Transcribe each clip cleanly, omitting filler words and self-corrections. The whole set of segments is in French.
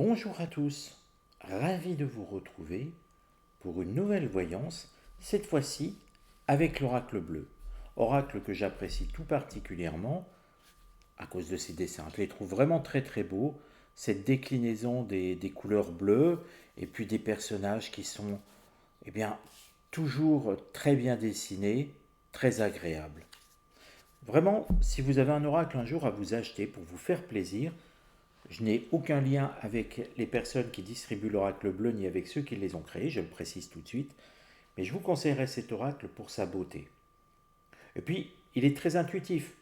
Bonjour à tous, ravi de vous retrouver pour une nouvelle voyance, cette fois-ci avec l'oracle bleu. Oracle que j'apprécie tout particulièrement à cause de ses dessins. Je les trouve vraiment très très beaux, cette déclinaison des couleurs bleues et puis des personnages qui sont eh bien, toujours très bien dessinés, très agréables. Vraiment, si vous avez un oracle un jour à vous acheter pour vous faire plaisir, je n'ai aucun lien avec les personnes qui distribuent l'oracle bleu ni avec ceux qui les ont créés, je le précise tout de suite, mais je vous conseillerais cet oracle pour sa beauté. Et puis, il est très intuitif.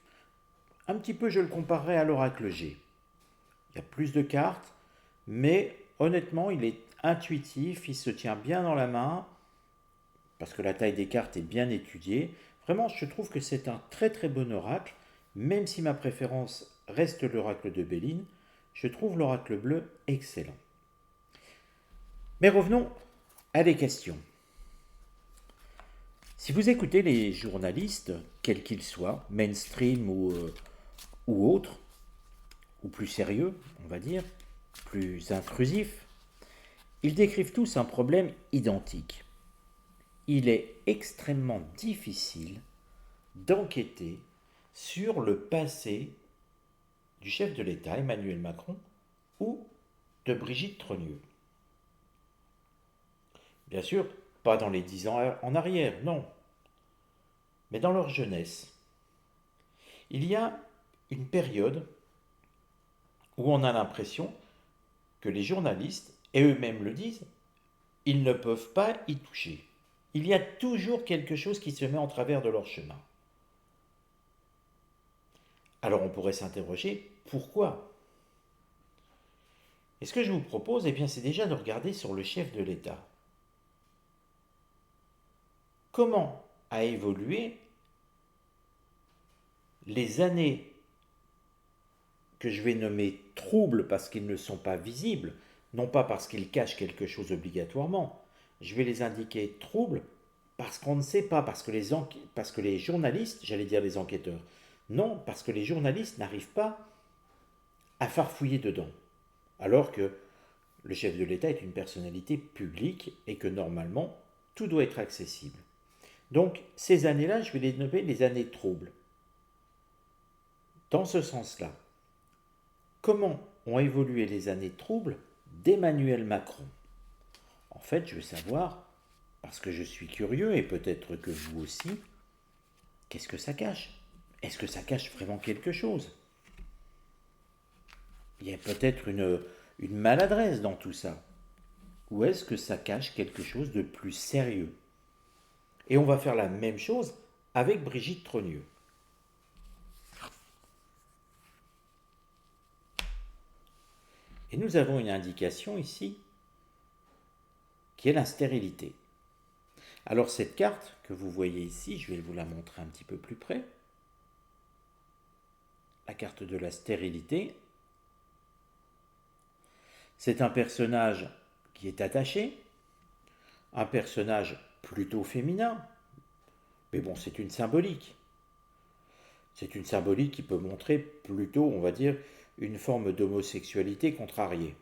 Un petit peu, je le comparerais à l'oracle G. Il y a plus de cartes, mais honnêtement, il est intuitif, il se tient bien dans la main, parce que la taille des cartes est bien étudiée. Vraiment, je trouve que c'est un très très bon oracle, même si ma préférence reste l'oracle de Béline, je trouve l'oracle bleu excellent. Mais revenons à des questions. Si vous écoutez les journalistes, quels qu'ils soient, mainstream ou autres, ou plus sérieux, on va dire, plus intrusifs, ils décrivent tous un problème identique. Il est extrêmement difficile d'enquêter sur le passé du chef de l'État, Emmanuel Macron, ou de Brigitte Trogneux. Bien sûr, pas dans les 10 ans en arrière, non, mais dans leur jeunesse. Il y a une période où on a l'impression que les journalistes, et eux-mêmes le disent, ils ne peuvent pas y toucher. Il y a toujours quelque chose qui se met en travers de leur chemin. Alors on pourrait s'interroger, pourquoi? Et ce que je vous propose, eh bien, c'est déjà de regarder sur le chef de l'État. Comment a évolué les années que je vais nommer troubles parce qu'ils ne sont pas visibles, non pas parce qu'ils cachent quelque chose obligatoirement. Je vais les indiquer troubles parce qu'on ne sait pas, parce que les journalistes, j'allais dire les enquêteurs, non, parce que les journalistes n'arrivent pas à farfouiller dedans. Alors que le chef de l'État est une personnalité publique et que normalement, tout doit être accessible. Donc, ces années-là, je vais les nommer les années troubles. Dans ce sens-là, comment ont évolué les années troubles d'Emmanuel Macron? En fait, je veux savoir, parce que je suis curieux et peut-être que vous aussi, qu'est-ce que ça cache? Est-ce que ça cache vraiment quelque chose? Il y a peut-être une maladresse dans tout ça. Ou est-ce que ça cache quelque chose de plus sérieux? Et on va faire la même chose avec Brigitte Trogneux. Et nous avons une indication ici qui est la stérilité. Alors cette carte que vous voyez ici, je vais vous la montrer un petit peu plus près. La carte de la stérilité. C'est un personnage qui est attaché, un personnage plutôt féminin, mais bon, c'est une symbolique. C'est une symbolique qui peut montrer plutôt, on va dire, une forme d'homosexualité contrariée.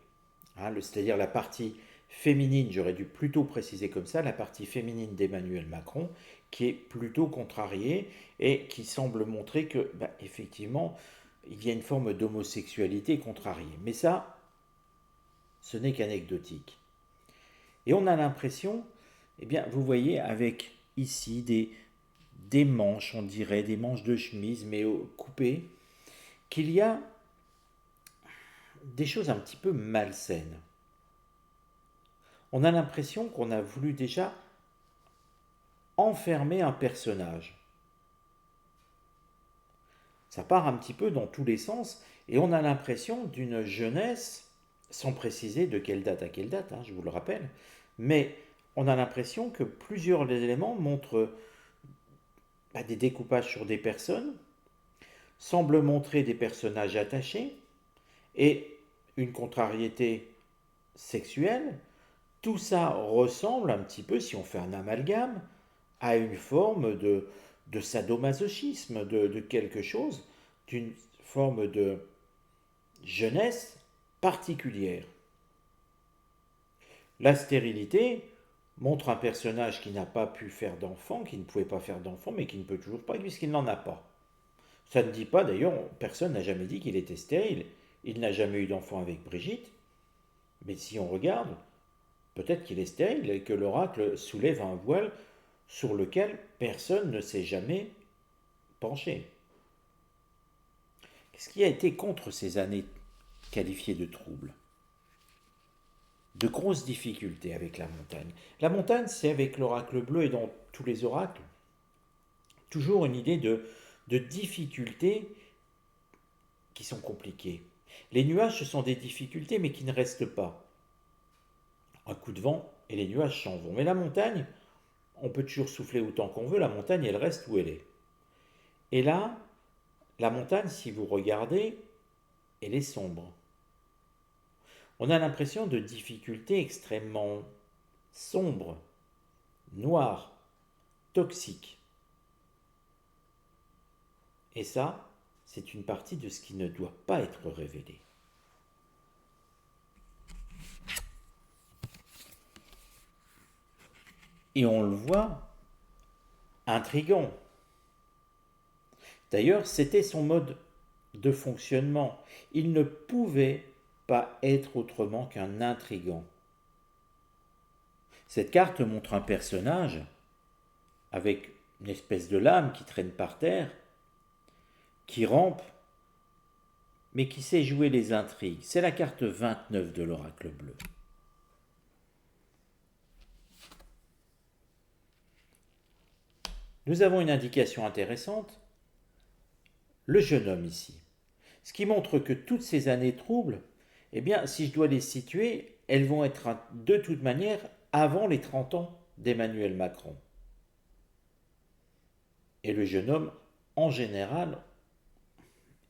Hein, c'est-à-dire la partie féminine, j'aurais dû plutôt préciser comme ça, la partie féminine d'Emmanuel Macron, qui est plutôt contrariée et qui semble montrer que, effectivement, il y a une forme d'homosexualité contrariée. Mais ça, ce n'est qu'anecdotique. Et on a l'impression, eh bien, vous voyez, avec ici des manches, on dirait, des manches de chemise, mais coupées, qu'il y a des choses un petit peu malsaines. On a l'impression qu'on a voulu déjà enfermer un personnage. Ça part un petit peu dans tous les sens et on a l'impression d'une jeunesse, sans préciser de quelle date à quelle date, hein, je vous le rappelle, mais on a l'impression que plusieurs éléments montrent des découpages sur des personnes, semblent montrer des personnages attachés et une contrariété sexuelle. Tout ça ressemble un petit peu, si on fait un amalgame, à une forme de sadomasochisme, de quelque chose, d'une forme de jeunesse particulière. La stérilité montre un personnage qui n'a pas pu faire d'enfant, qui ne pouvait pas faire d'enfant, mais qui ne peut toujours pas puisqu'il n'en a pas. Ça ne dit pas, d'ailleurs, personne n'a jamais dit qu'il était stérile. Il n'a jamais eu d'enfant avec Brigitte. Mais si on regarde, peut-être qu'il est stérile et que l'oracle soulève un voile sur lequel personne ne s'est jamais penché. Qu'est-ce qui a été contre ces années qualifiées de troubles? De grosses difficultés avec la montagne. La montagne, c'est avec l'oracle bleu et dans tous les oracles, toujours une idée de difficultés qui sont compliquées. Les nuages, ce sont des difficultés, mais qui ne restent pas. Un coup de vent et les nuages s'en vont. Mais la montagne, on peut toujours souffler autant qu'on veut, la montagne, elle reste où elle est. Et là, la montagne, si vous regardez, elle est sombre. On a l'impression de difficultés extrêmement sombres, noires, toxiques. Et ça, c'est une partie de ce qui ne doit pas être révélé. Et on le voit, intrigant. D'ailleurs, c'était son mode de fonctionnement. Il ne pouvait pas être autrement qu'un intrigant. Cette carte montre un personnage avec une espèce de lame qui traîne par terre, qui rampe, mais qui sait jouer les intrigues. C'est la carte 29 de l'oracle bleu. Nous avons une indication intéressante, le jeune homme ici. Ce qui montre que toutes ces années troubles, eh bien, si je dois les situer, elles vont être de toute manière avant les 30 ans d'Emmanuel Macron. Et le jeune homme, en général,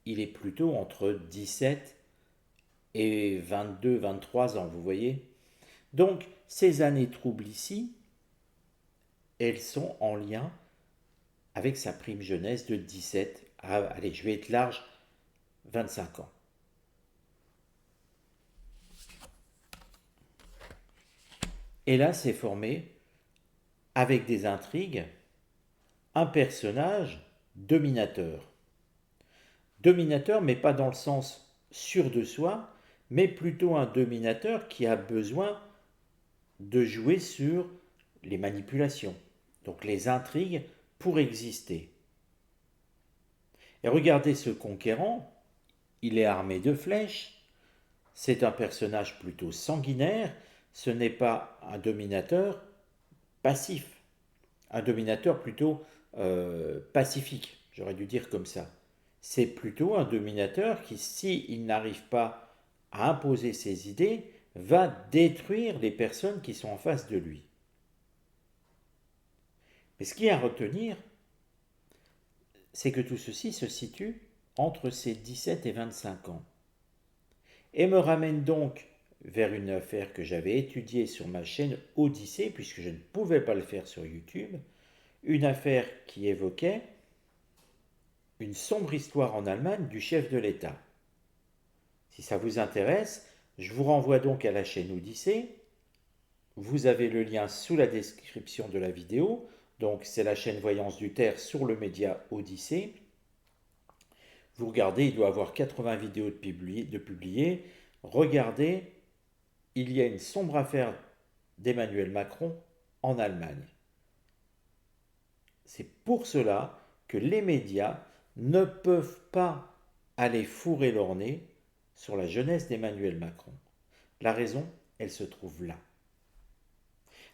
il est plutôt entre 17 et 22, 23 ans, vous voyez. Donc, ces années troubles ici, elles sont en lien avec sa prime jeunesse de 17 à, allez, je vais être large, 25 ans. Et là, c'est formé, avec des intrigues, un personnage dominateur. Dominateur, mais pas dans le sens sûr de soi, mais plutôt un dominateur qui a besoin de jouer sur les manipulations, donc les intrigues pour exister. Et regardez ce conquérant, il est armé de flèches, c'est un personnage plutôt sanguinaire, ce n'est pas un dominateur passif, un dominateur plutôt pacifique, j'aurais dû dire comme ça. C'est plutôt un dominateur qui, s'il n'arrive pas à imposer ses idées, va détruire les personnes qui sont en face de lui. Mais ce qui est à retenir, c'est que tout ceci se situe entre ses 17 et 25 ans. Et me ramène donc vers une affaire que j'avais étudiée sur ma chaîne Odyssée, puisque je ne pouvais pas le faire sur YouTube, une affaire qui évoquait une sombre histoire en Allemagne du chef de l'État. Si ça vous intéresse, je vous renvoie donc à la chaîne Odyssée. Vous avez le lien sous la description de la vidéo. Donc c'est la chaîne Voyance du Terre sur le média Odyssée. Vous regardez, il doit y avoir 80 vidéos de publiées. Regardez, il y a une sombre affaire d'Emmanuel Macron en Allemagne. C'est pour cela que les médias ne peuvent pas aller fourrer leur nez sur la jeunesse d'Emmanuel Macron. La raison, elle se trouve là.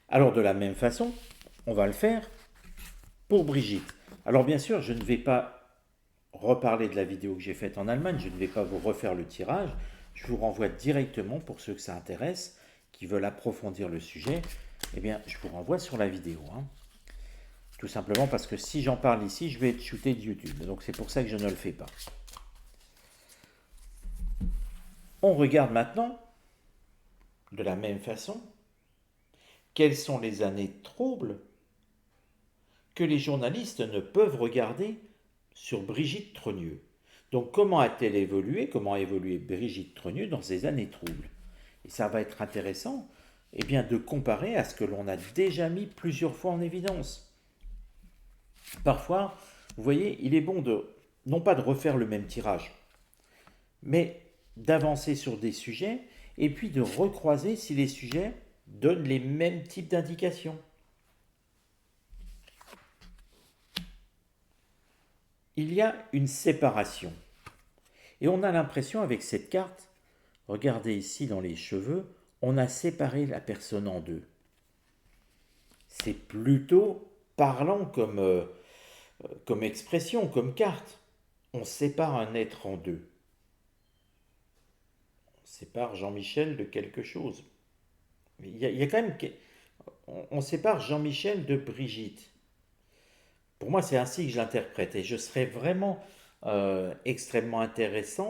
Alors de la même façon, on va le faire pour Brigitte. Alors bien sûr, je ne vais pas reparler de la vidéo que j'ai faite en Allemagne, je ne vais pas vous refaire le tirage, je vous renvoie directement, pour ceux que ça intéresse, qui veulent approfondir le sujet, eh bien je vous renvoie sur la vidéo. Tout simplement parce que si j'en parle ici, je vais être shooté de YouTube. Donc c'est pour ça que je ne le fais pas. On regarde maintenant, de la même façon, quelles sont les années troubles que les journalistes ne peuvent regarder sur Brigitte Trogneux. Donc comment a-t-elle évolué, comment a évolué Brigitte Trogneux dans ces années troubles? Et ça va être intéressant eh bien, de comparer à ce que l'on a déjà mis plusieurs fois en évidence. Parfois, vous voyez, il est bon de, non pas de refaire le même tirage, mais d'avancer sur des sujets et puis de recroiser si les sujets donnent les mêmes types d'indications. Il y a une séparation. Et on a l'impression avec cette carte, regardez ici dans les cheveux, on a séparé la personne en deux. C'est plutôt parlant comme expression, comme carte. On sépare un être en deux. On sépare Jean-Michel de quelque chose. Mais il y a quand même... On sépare Jean-Michel de Brigitte. Pour moi, c'est ainsi que je l'interprète. Et je serais vraiment extrêmement intéressé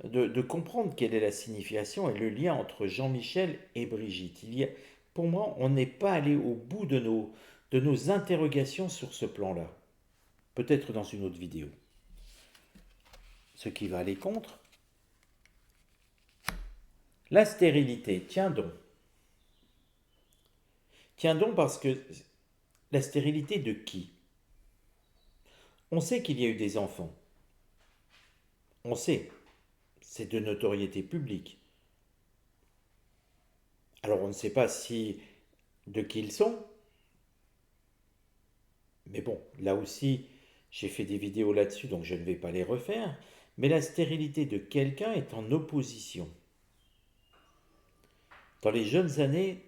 de comprendre quelle est la signification et le lien entre Jean-Michel et Brigitte. Pour moi, on n'est pas allé au bout de nos interrogations sur ce plan-là. Peut-être dans une autre vidéo. Ce qui va aller contre. La stérilité, tiens donc. Tiens donc parce que la stérilité de qui? On sait qu'il y a eu des enfants. On sait. C'est de notoriété publique. Alors on ne sait pas de qui ils sont. Mais bon, là aussi, j'ai fait des vidéos là-dessus, donc je ne vais pas les refaire. Mais la stérilité de quelqu'un est en opposition. Dans les jeunes années,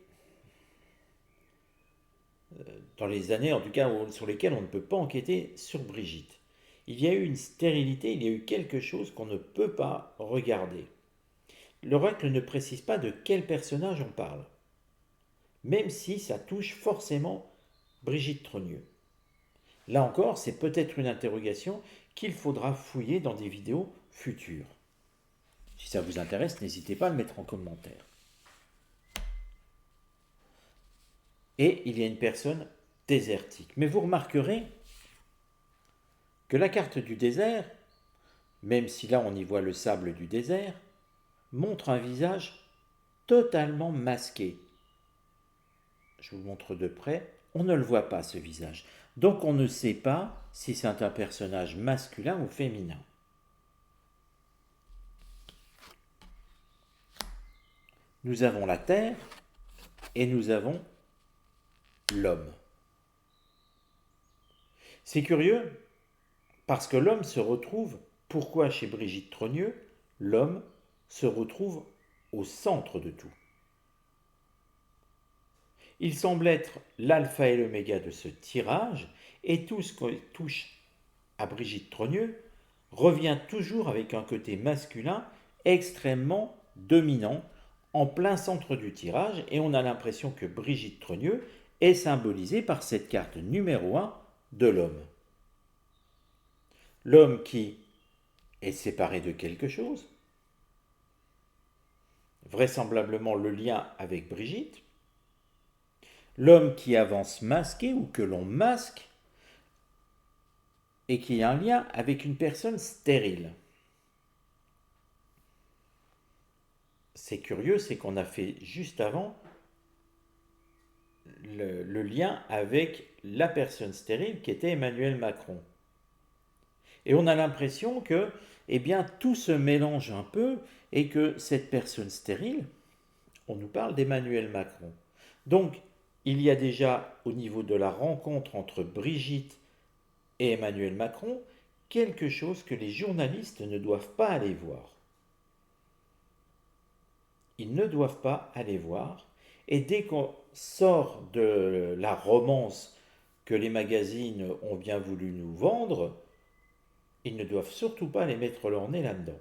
dans les années en tout cas sur lesquelles on ne peut pas enquêter sur Brigitte, il y a eu une stérilité, il y a eu quelque chose qu'on ne peut pas regarder. L'oracle ne précise pas de quel personnage on parle, même si ça touche forcément Brigitte Trogneux. Là encore, c'est peut-être une interrogation qu'il faudra fouiller dans des vidéos futures. Si ça vous intéresse, n'hésitez pas à le mettre en commentaire. Et il y a une personne désertique. Mais vous remarquerez que la carte du désert, même si là on y voit le sable du désert, montre un visage totalement masqué. Je vous montre de près, on ne le voit pas ce visage. Donc on ne sait pas si c'est un personnage masculin ou féminin. Nous avons la terre et nous avons l'homme. C'est curieux parce que l'homme se retrouve, pourquoi chez Brigitte Trogneux, l'homme se retrouve au centre de tout. Il semble être l'alpha et l'oméga de ce tirage, et tout ce qui touche à Brigitte Trogneux revient toujours avec un côté masculin extrêmement dominant, en plein centre du tirage, et on a l'impression que Brigitte Trogneux est symbolisée par cette carte numéro 1 de l'homme. L'homme qui est séparé de quelque chose, vraisemblablement le lien avec Brigitte, l'homme qui avance masqué ou que l'on masque et qui a un lien avec une personne stérile. C'est curieux, c'est qu'on a fait juste avant le lien avec la personne stérile qui était Emmanuel Macron. Et on a l'impression que tout se mélange un peu et que cette personne stérile, on nous parle d'Emmanuel Macron. Donc, il y a déjà au niveau de la rencontre entre Brigitte et Emmanuel Macron quelque chose que les journalistes ne doivent pas aller voir. Ils ne doivent pas aller voir. Et dès qu'on sort de la romance que les magazines ont bien voulu nous vendre, ils ne doivent surtout pas aller mettre leur nez là-dedans.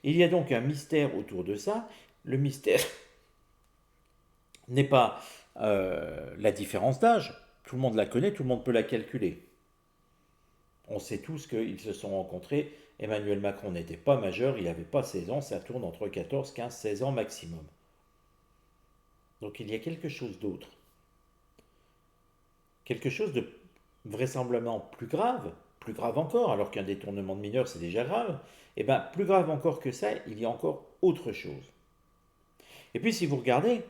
Il y a donc un mystère autour de ça. Le mystère n'est pas la différence d'âge. Tout le monde la connaît, tout le monde peut la calculer. On sait tous qu'ils se sont rencontrés. Emmanuel Macron n'était pas majeur, il n'avait pas 16 ans, ça tourne entre 14, 15, 16 ans maximum. Donc il y a quelque chose d'autre. Quelque chose de vraisemblablement plus grave encore, alors qu'un détournement de mineur c'est déjà grave, plus grave encore que ça, il y a encore autre chose. Et puis si vous regardez,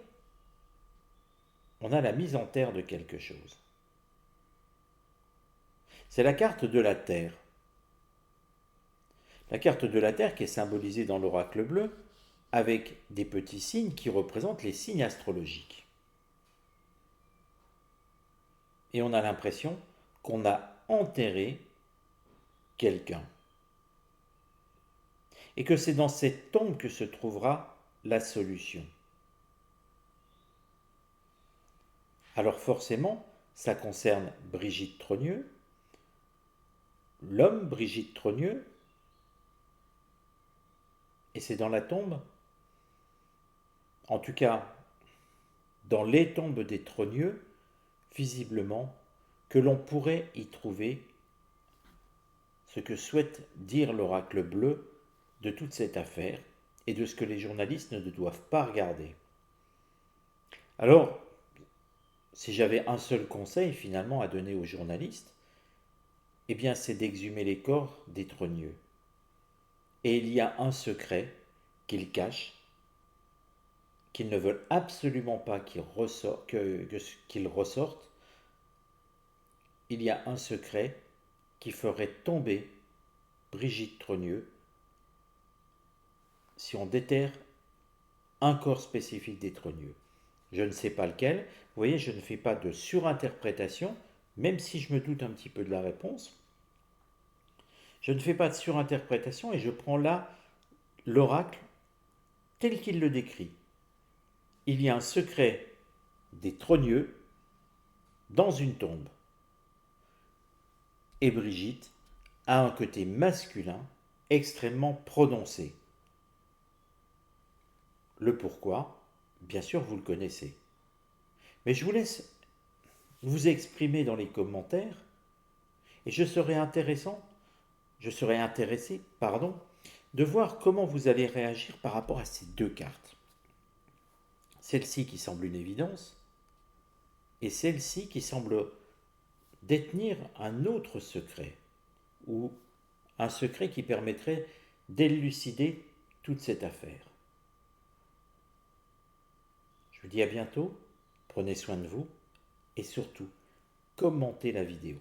on a la mise en terre de quelque chose. C'est la carte de la Terre. La carte de la Terre qui est symbolisée dans l'oracle bleu avec des petits signes qui représentent les signes astrologiques. Et on a l'impression qu'on a enterré quelqu'un. Et que c'est dans cette tombe que se trouvera la solution. Alors forcément, ça concerne Brigitte Trogneux, l'homme Brigitte Trogneux, et c'est dans la tombe, en tout cas dans les tombes des Trogneux, visiblement, que l'on pourrait y trouver ce que souhaite dire l'oracle bleu de toute cette affaire et de ce que les journalistes ne doivent pas regarder. Alors, si j'avais un seul conseil finalement à donner aux journalistes, eh bien c'est d'exhumer les corps des Trogneux. Et il y a un secret qu'ils cachent, qu'ils ne veulent absolument pas qu'il ressorte. Il y a un secret qui ferait tomber Brigitte Trogneux si on déterre un corps spécifique des Trogneux. Je ne sais pas lequel. Vous voyez, je ne fais pas de surinterprétation, même si je me doute un petit peu de la réponse. Je ne fais pas de surinterprétation et je prends là l'oracle tel qu'il le décrit. Il y a un secret des Trogneux dans une tombe. Et Brigitte a un côté masculin extrêmement prononcé. Le pourquoi, bien sûr, vous le connaissez. Mais je vous laisse vous exprimer dans les commentaires et je serai intéressé, de voir comment vous allez réagir par rapport à ces deux cartes. Celle-ci qui semble une évidence et celle-ci qui semble détenir un autre secret ou un secret qui permettrait d'élucider toute cette affaire. Je vous dis à bientôt, prenez soin de vous et surtout, commentez la vidéo.